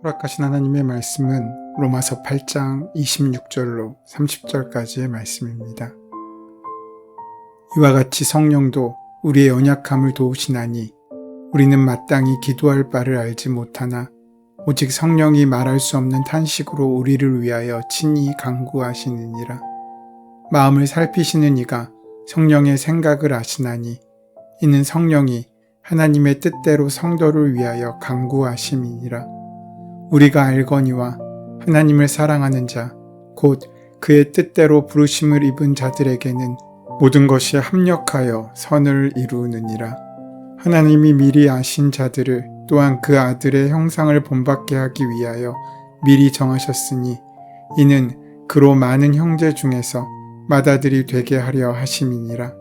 허락하신 하나님의 말씀은 로마서 8장 26절로 30절까지의 말씀입니다. 이와 같이 성령도 우리의 연약함을 도우시나니 우리는 마땅히 기도할 바를 알지 못하나 오직 성령이 말할 수 없는 탄식으로 우리를 위하여 친히 간구하시느니라. 마음을 살피시는 이가 성령의 생각을 아시나니 이는 성령이 하나님의 뜻대로 성도를 위하여 간구하심이니라. 우리가 알거니와 하나님을 사랑하는 자, 곧 그의 뜻대로 부르심을 입은 자들에게는 모든 것이 합력하여 선을 이루느니라. 하나님이 미리 아신 자들을 또한 그 아들의 형상을 본받게 하기 위하여 미리 정하셨으니 이는 그로 많은 형제 중에서 맏아들이 되게 하려 하심이니라.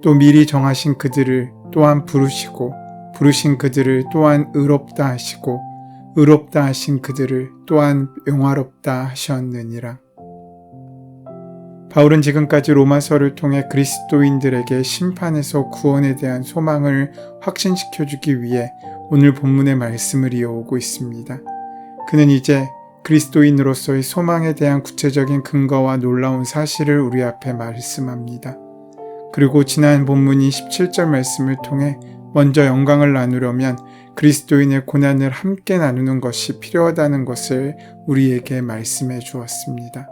또 미리 정하신 그들을 또한 부르시고 부르신 그들을 또한 의롭다 하시고 의롭다 하신 그들을 또한 영화롭다 하셨느니라. 바울은 지금까지 로마서를 통해 그리스도인들에게 심판에서 구원에 대한 소망을 확신시켜주기 위해 오늘 본문의 말씀을 이어오고 있습니다. 그는 이제 그리스도인으로서의 소망에 대한 구체적인 근거와 놀라운 사실을 우리 앞에 말씀합니다. 그리고 지난 본문인 17절 말씀을 통해 먼저 영광을 나누려면 그리스도인의 고난을 함께 나누는 것이 필요하다는 것을 우리에게 말씀해 주었습니다.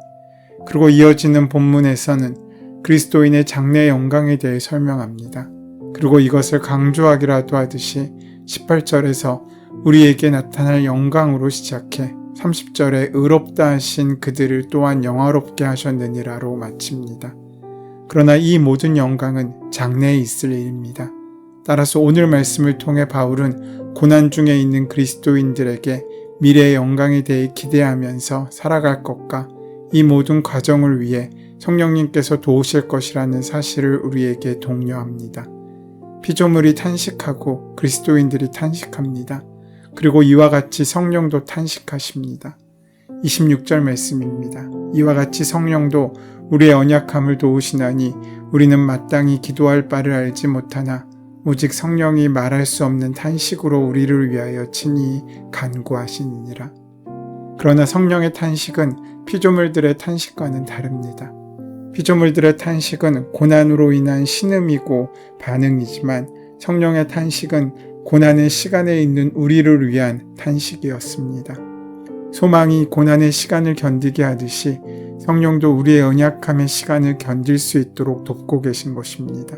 그리고 이어지는 본문에서는 그리스도인의 장래의 영광에 대해 설명합니다. 그리고 이것을 강조하기라도 하듯이 18절에서 우리에게 나타날 영광으로 시작해 30절에 의롭다 하신 그들을 또한 영화롭게 하셨느니라로 마칩니다. 그러나 이 모든 영광은 장래에 있을 일입니다. 따라서 오늘 말씀을 통해 바울은 고난 중에 있는 그리스도인들에게 미래의 영광에 대해 기대하면서 살아갈 것과 이 모든 과정을 위해 성령님께서 도우실 것이라는 사실을 우리에게 독려합니다. 피조물이 탄식하고 그리스도인들이 탄식합니다. 그리고 이와 같이 성령도 탄식하십니다. 26절 말씀입니다. 이와 같이 성령도 우리의 언약함을 도우시나니 우리는 마땅히 기도할 바를 알지 못하나 오직 성령이 말할 수 없는 탄식으로 우리를 위하여 친히 간구하시니라. 그러나 성령의 탄식은 피조물들의 탄식과는 다릅니다. 피조물들의 탄식은 고난으로 인한 신음이고 반응이지만 성령의 탄식은 고난의 시간에 있는 우리를 위한 탄식이었습니다. 소망이 고난의 시간을 견디게 하듯이 성령도 우리의 연약함의 시간을 견딜 수 있도록 돕고 계신 것입니다.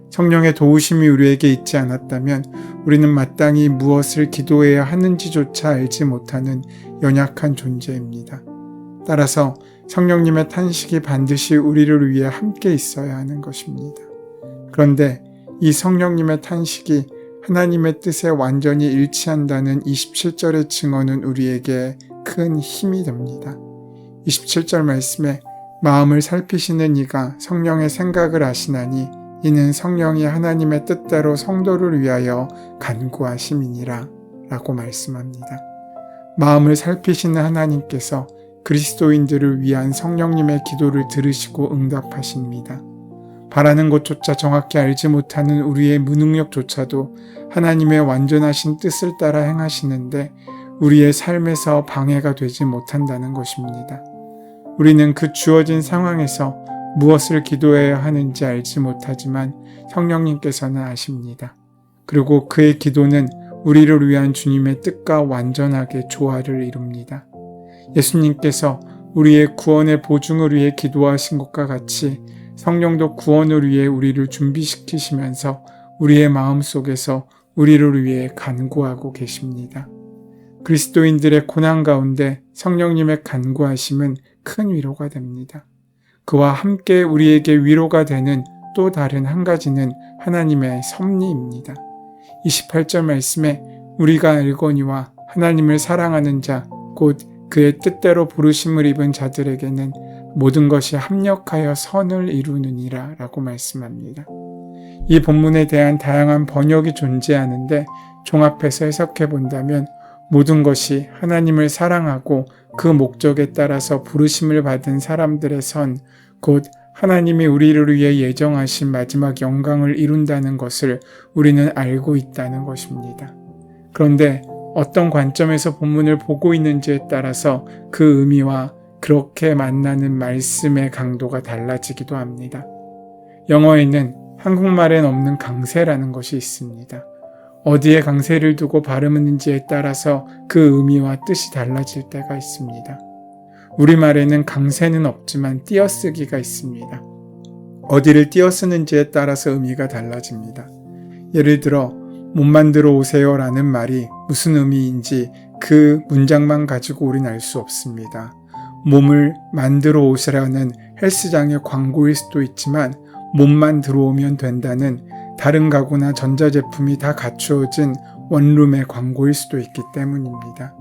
성령의 도우심이 우리에게 있지 않았다면 우리는 마땅히 무엇을 기도해야 하는지조차 알지 못하는 연약한 존재입니다. 따라서 성령님의 탄식이 반드시 우리를 위해 함께 있어야 하는 것입니다. 그런데 이 성령님의 탄식이 하나님의 뜻에 완전히 일치한다는 27절의 증언은 우리에게 큰 힘이 됩니다. 27절 말씀에 마음을 살피시는 이가 성령의 생각을 아시나니 이는 성령이 하나님의 뜻대로 성도를 위하여 간구하심이니라 라고 말씀합니다. 마음을 살피시는 하나님께서 그리스도인들을 위한 성령님의 기도를 들으시고 응답하십니다. 바라는 것조차 정확히 알지 못하는 우리의 무능력조차도 하나님의 완전하신 뜻을 따라 행하시는데 우리의 삶에서 방해가 되지 못한다는 것입니다. 우리는 그 주어진 상황에서 무엇을 기도해야 하는지 알지 못하지만 성령님께서는 아십니다. 그리고 그의 기도는 우리를 위한 주님의 뜻과 완전하게 조화를 이룹니다. 예수님께서 우리의 구원의 보증을 위해 기도하신 것과 같이 성령도 구원을 위해 우리를 준비시키시면서 우리의 마음속에서 우리를 위해 간구하고 계십니다. 그리스도인들의 고난 가운데 성령님의 간구하심은 큰 위로가 됩니다. 그와 함께 우리에게 위로가 되는 또 다른 한 가지는 하나님의 섭리입니다. 28절 말씀에 우리가 알거니와 하나님을 사랑하는 자, 곧 그의 뜻대로 부르심을 입은 자들에게는 모든 것이 합력하여 선을 이루느니라 라고 말씀합니다. 이 본문에 대한 다양한 번역이 존재하는데 종합해서 해석해 본다면 모든 것이 하나님을 사랑하고 그 목적에 따라서 부르심을 받은 사람들의 선, 곧 하나님이 우리를 위해 예정하신 마지막 영광을 이룬다는 것을 우리는 알고 있다는 것입니다. 그런데 어떤 관점에서 본문을 보고 있는지에 따라서 그 의미와 그렇게 만나는 말씀의 강도가 달라지기도 합니다. 영어에는 한국말엔 없는 강세라는 것이 있습니다. 어디에 강세를 두고 발음하는지에 따라서 그 의미와 뜻이 달라질 때가 있습니다. 우리말에는 강세는 없지만 띄어쓰기가 있습니다. 어디를 띄어쓰는지에 따라서 의미가 달라집니다. 예를 들어 못 만들어 오세요 라는 말이 무슨 의미인지 그 문장만 가지고 우린 알 수 없습니다. 몸을 만들어 오시라는 헬스장의 광고일 수도 있지만 몸만 들어오면 된다는 다른 가구나 전자제품이 다 갖추어진 원룸의 광고일 수도 있기 때문입니다.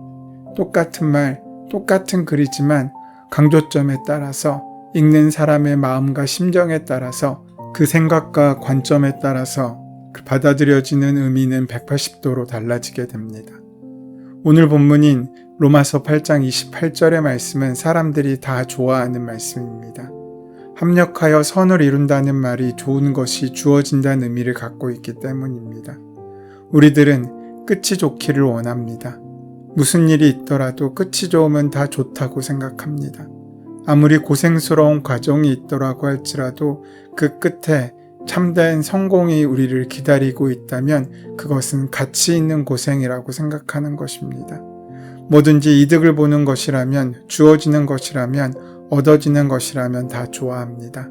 똑같은 말, 똑같은 글이지만 강조점에 따라서 읽는 사람의 마음과 심정에 따라서 그 생각과 관점에 따라서 받아들여지는 의미는 180도로 달라지게 됩니다. 오늘 본문인 로마서 8장 28절의 말씀은 사람들이 다 좋아하는 말씀입니다. 합력하여 선을 이룬다는 말이 좋은 것이 주어진다는 의미를 갖고 있기 때문입니다. 우리들은 끝이 좋기를 원합니다. 무슨 일이 있더라도 끝이 좋으면 다 좋다고 생각합니다. 아무리 고생스러운 과정이 있더라고 할지라도 그 끝에 참된 성공이 우리를 기다리고 있다면 그것은 가치 있는 고생이라고 생각하는 것입니다. 뭐든지 이득을 보는 것이라면, 주어지는 것이라면, 얻어지는 것이라면 다 좋아합니다.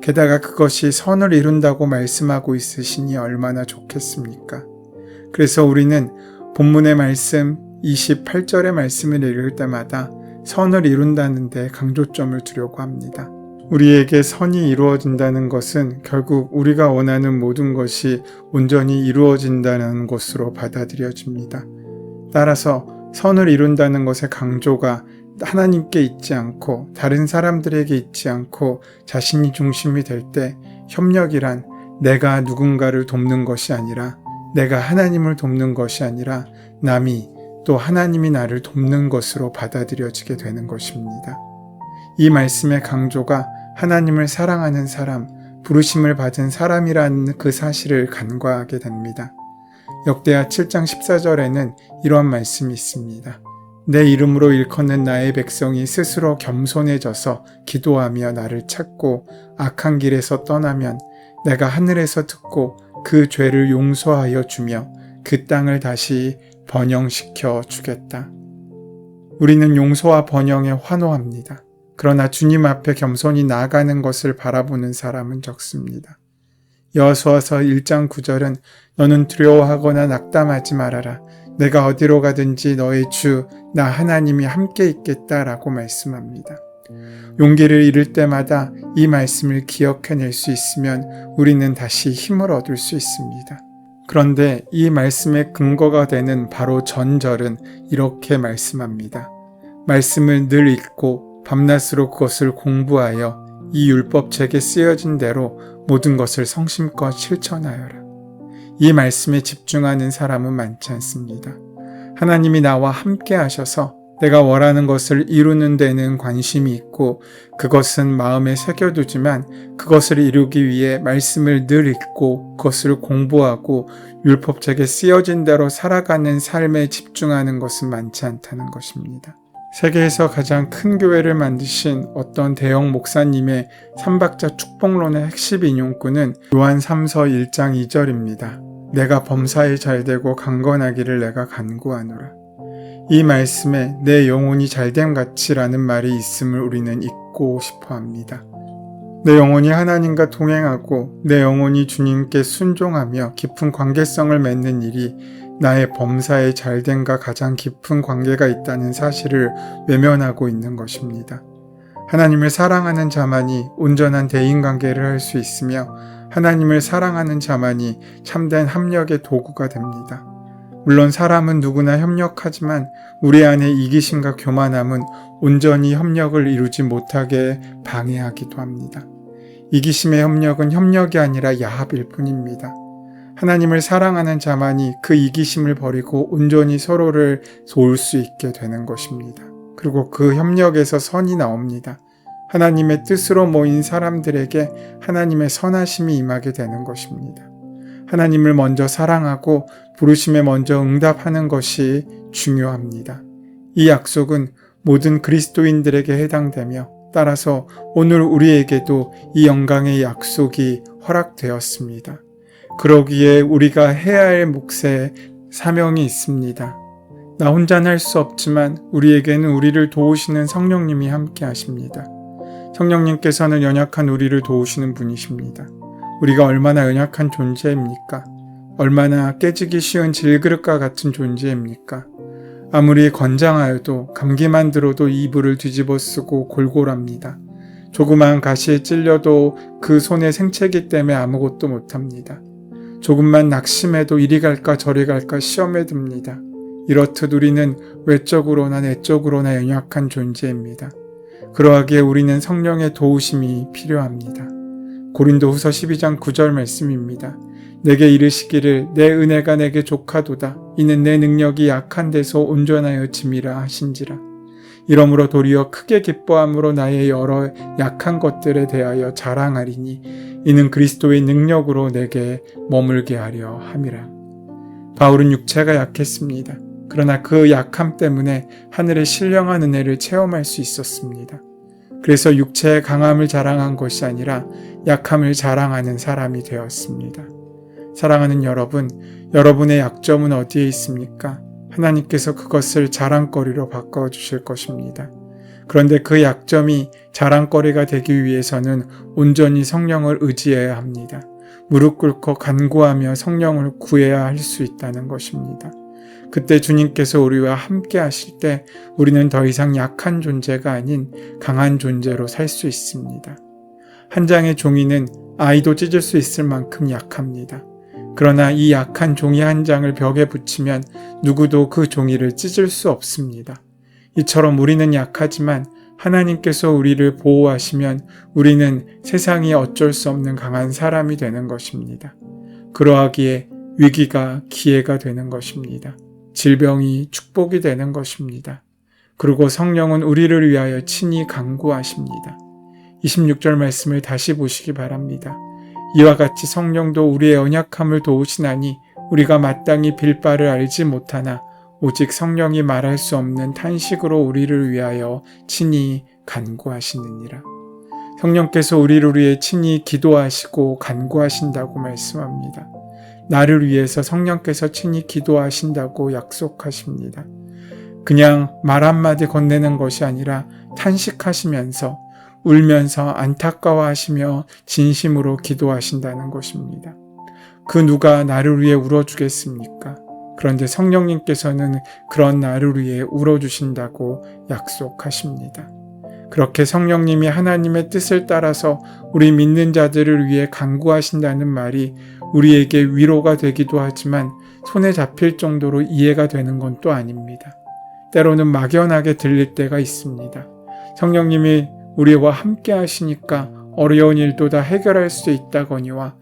게다가 그것이 선을 이룬다고 말씀하고 있으시니 얼마나 좋겠습니까? 그래서 우리는 본문의 말씀 28절의 말씀을 읽을 때마다 선을 이룬다는 데 강조점을 두려고 합니다. 우리에게 선이 이루어진다는 것은 결국 우리가 원하는 모든 것이 온전히 이루어진다는 것으로 받아들여집니다. 따라서 선을 이룬다는 것의 강조가 하나님께 있지 않고 다른 사람들에게 있지 않고 자신이 중심이 될 때 협력이란 내가 누군가를 돕는 것이 아니라 내가 하나님을 돕는 것이 아니라 남이 또 하나님이 나를 돕는 것으로 받아들여지게 되는 것입니다. 이 말씀의 강조가 하나님을 사랑하는 사람, 부르심을 받은 사람이라는 그 사실을 간과하게 됩니다. 역대하 7장 14절에는 이러한 말씀이 있습니다. 내 이름으로 일컫는 나의 백성이 스스로 겸손해져서 기도하며 나를 찾고 악한 길에서 떠나면 내가 하늘에서 듣고 그 죄를 용서하여 주며 그 땅을 다시 번영시켜 주겠다. 우리는 용서와 번영에 환호합니다. 그러나 주님 앞에 겸손히 나아가는 것을 바라보는 사람은 적습니다. 여호수아서 1장 9절은 너는 두려워하거나 낙담하지 말아라. 내가 어디로 가든지 너의 주 나 하나님이 함께 있겠다라고 말씀합니다. 용기를 잃을 때마다 이 말씀을 기억해낼 수 있으면 우리는 다시 힘을 얻을 수 있습니다. 그런데 이 말씀의 근거가 되는 바로 전절은 이렇게 말씀합니다. 말씀을 늘 읽고 밤낮으로 그것을 공부하여 이 율법책에 쓰여진 대로 모든 것을 성심껏 실천하여라. 이 말씀에 집중하는 사람은 많지 않습니다. 하나님이 나와 함께 하셔서 내가 원하는 것을 이루는 데는 관심이 있고 그것은 마음에 새겨두지만 그것을 이루기 위해 말씀을 늘 읽고 그것을 공부하고 율법책에 쓰여진 대로 살아가는 삶에 집중하는 것은 많지 않다는 것입니다. 세계에서 가장 큰 교회를 만드신 어떤 대형 목사님의 삼박자 축복론의 핵심 인용구는 요한 3서 1장 2절입니다. 내가 범사에 잘되고 강건하기를 내가 간구하노라. 이 말씀에 내 영혼이 잘됨 같이라는 말이 있음을 우리는 잊고 싶어 합니다. 내 영혼이 하나님과 동행하고 내 영혼이 주님께 순종하며 깊은 관계성을 맺는 일이 나의 범사에 잘됨과 가장 깊은 관계가 있다는 사실을 외면하고 있는 것입니다. 하나님을 사랑하는 자만이 온전한 대인관계를 할 수 있으며 하나님을 사랑하는 자만이 참된 합력의 도구가 됩니다. 물론 사람은 누구나 협력하지만 우리 안에 이기심과 교만함은 온전히 협력을 이루지 못하게 방해하기도 합니다. 이기심의 협력은 협력이 아니라 야합일 뿐입니다. 하나님을 사랑하는 자만이 그 이기심을 버리고 온전히 서로를 도울 수 있게 되는 것입니다. 그리고 그 협력에서 선이 나옵니다. 하나님의 뜻으로 모인 사람들에게 하나님의 선하심이 임하게 되는 것입니다. 하나님을 먼저 사랑하고 부르심에 먼저 응답하는 것이 중요합니다. 이 약속은 모든 그리스도인들에게 해당되며 따라서 오늘 우리에게도 이 영광의 약속이 허락되었습니다. 그러기에 우리가 해야 할 몫에 사명이 있습니다. 나 혼자는 할 수 없지만 우리에게는 우리를 도우시는 성령님이 함께 하십니다. 성령님께서는 연약한 우리를 도우시는 분이십니다. 우리가 얼마나 연약한 존재입니까? 얼마나 깨지기 쉬운 질그릇과 같은 존재입니까? 아무리 건장하여도 감기만 들어도 이불을 뒤집어 쓰고 골골합니다. 조그마한 가시에 찔려도 그 손에 생채기 때문에 아무것도 못합니다. 조금만 낙심해도 이리 갈까 저리 갈까 시험에 듭니다. 이렇듯 우리는 외적으로나 내적으로나 연약한 존재입니다. 그러하기에 우리는 성령의 도우심이 필요합니다. 고린도후서 12장 9절 말씀입니다. 내게 이르시기를 내 은혜가 내게 족하도다. 이는 내 능력이 약한 데서 온전하여 짐이라 하신지라. 이러므로 도리어 크게 기뻐함으로 나의 여러 약한 것들에 대하여 자랑하리니 이는 그리스도의 능력으로 내게 머물게 하려 함이라. 바울은 육체가 약했습니다. 그러나 그 약함 때문에 하늘의 신령한 은혜를 체험할 수 있었습니다. 그래서 육체의 강함을 자랑한 것이 아니라 약함을 자랑하는 사람이 되었습니다. 사랑하는 여러분, 여러분의 약점은 어디에 있습니까? 하나님께서 그것을 자랑거리로 바꿔주실 것입니다. 그런데 그 약점이 자랑거리가 되기 위해서는 온전히 성령을 의지해야 합니다. 무릎 꿇고 간구하며 성령을 구해야 할 수 있다는 것입니다. 그때 주님께서 우리와 함께 하실 때 우리는 더 이상 약한 존재가 아닌 강한 존재로 살 수 있습니다. 한 장의 종이는 아이도 찢을 수 있을 만큼 약합니다. 그러나 이 약한 종이 한 장을 벽에 붙이면 누구도 그 종이를 찢을 수 없습니다. 이처럼 우리는 약하지만 하나님께서 우리를 보호하시면 우리는 세상이 어쩔 수 없는 강한 사람이 되는 것입니다. 그러하기에 위기가 기회가 되는 것입니다. 질병이 축복이 되는 것입니다. 그리고 성령은 우리를 위하여 친히 간구하십니다. 26절 말씀을 다시 보시기 바랍니다. 이와 같이 성령도 우리의 연약함을 도우시나니 우리가 마땅히 빌 바를 알지 못하나 오직 성령이 말할 수 없는 탄식으로 우리를 위하여 친히 간구하시느니라. 성령께서 우리를 위해 친히 기도하시고 간구하신다고 말씀합니다. 나를 위해서 성령께서 친히 기도하신다고 약속하십니다. 그냥 말 한마디 건네는 것이 아니라 탄식하시면서 울면서 안타까워하시며 진심으로 기도하신다는 것입니다. 그 누가 나를 위해 울어주겠습니까? 그런데 성령님께서는 그런 나를 위해 울어주신다고 약속하십니다. 그렇게 성령님이 하나님의 뜻을 따라서 우리 믿는 자들을 위해 간구하신다는 말이 우리에게 위로가 되기도 하지만 손에 잡힐 정도로 이해가 되는 건 또 아닙니다. 때로는 막연하게 들릴 때가 있습니다. 성령님이 우리와 함께 하시니까 어려운 일도 다 해결할 수 있다거니와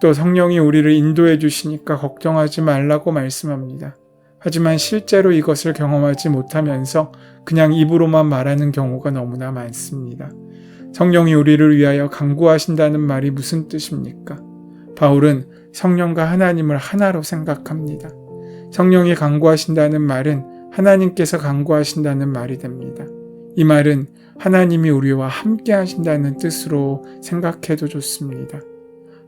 또 성령이 우리를 인도해 주시니까 걱정하지 말라고 말씀합니다. 하지만 실제로 이것을 경험하지 못하면서 그냥 입으로만 말하는 경우가 너무나 많습니다. 성령이 우리를 위하여 간구하신다는 말이 무슨 뜻입니까? 바울은 성령과 하나님을 하나로 생각합니다. 성령이 간구하신다는 말은 하나님께서 간구하신다는 말이 됩니다. 이 말은 하나님이 우리와 함께 하신다는 뜻으로 생각해도 좋습니다.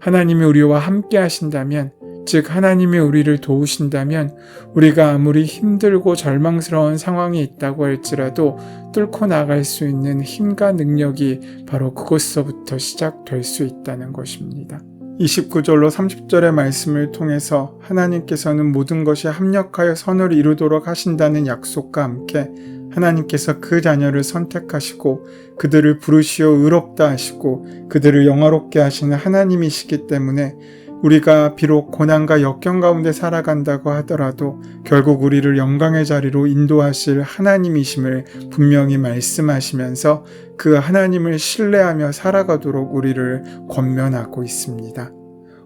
하나님이 우리와 함께 하신다면, 즉 하나님이 우리를 도우신다면 우리가 아무리 힘들고 절망스러운 상황이 있다고 할지라도 뚫고 나갈 수 있는 힘과 능력이 바로 그곳서부터 시작될 수 있다는 것입니다. 29절로 30절의 말씀을 통해서 하나님께서는 모든 것이 합력하여 선을 이루도록 하신다는 약속과 함께 하나님께서 그 자녀를 선택하시고 그들을 부르시어 의롭다 하시고 그들을 영화롭게 하시는 하나님이시기 때문에 우리가 비록 고난과 역경 가운데 살아간다고 하더라도 결국 우리를 영광의 자리로 인도하실 하나님이심을 분명히 말씀하시면서 그 하나님을 신뢰하며 살아가도록 우리를 권면하고 있습니다.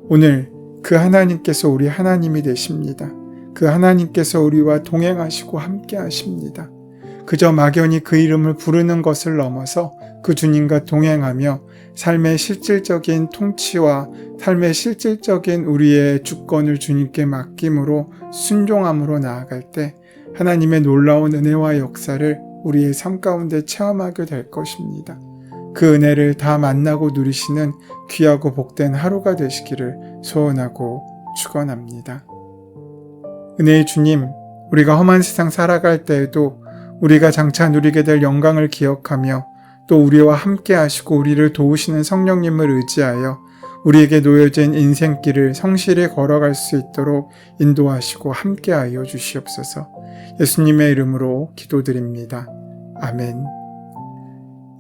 오늘 그 하나님께서 우리 하나님이 되십니다. 그 하나님께서 우리와 동행하시고 함께 하십니다. 그저 막연히 그 이름을 부르는 것을 넘어서 그 주님과 동행하며 삶의 실질적인 통치와 삶의 실질적인 우리의 주권을 주님께 맡김으로 순종함으로 나아갈 때 하나님의 놀라운 은혜와 역사를 우리의 삶 가운데 체험하게 될 것입니다. 그 은혜를 다 만나고 누리시는 귀하고 복된 하루가 되시기를 소원하고 축원합니다. 은혜의 주님, 우리가 험한 세상 살아갈 때에도 우리가 장차 누리게 될 영광을 기억하며 또 우리와 함께 하시고 우리를 도우시는 성령님을 의지하여 우리에게 놓여진 인생길을 성실히 걸어갈 수 있도록 인도하시고 함께하여 주시옵소서. 예수님의 이름으로 기도드립니다. 아멘.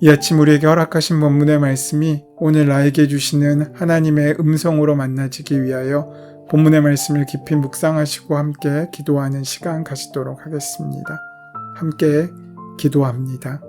이 아침 우리에게 허락하신 본문의 말씀이 오늘 나에게 주시는 하나님의 음성으로 만나지기 위하여 본문의 말씀을 깊이 묵상하시고 함께 기도하는 시간 가지도록 하겠습니다. 함께 기도합니다.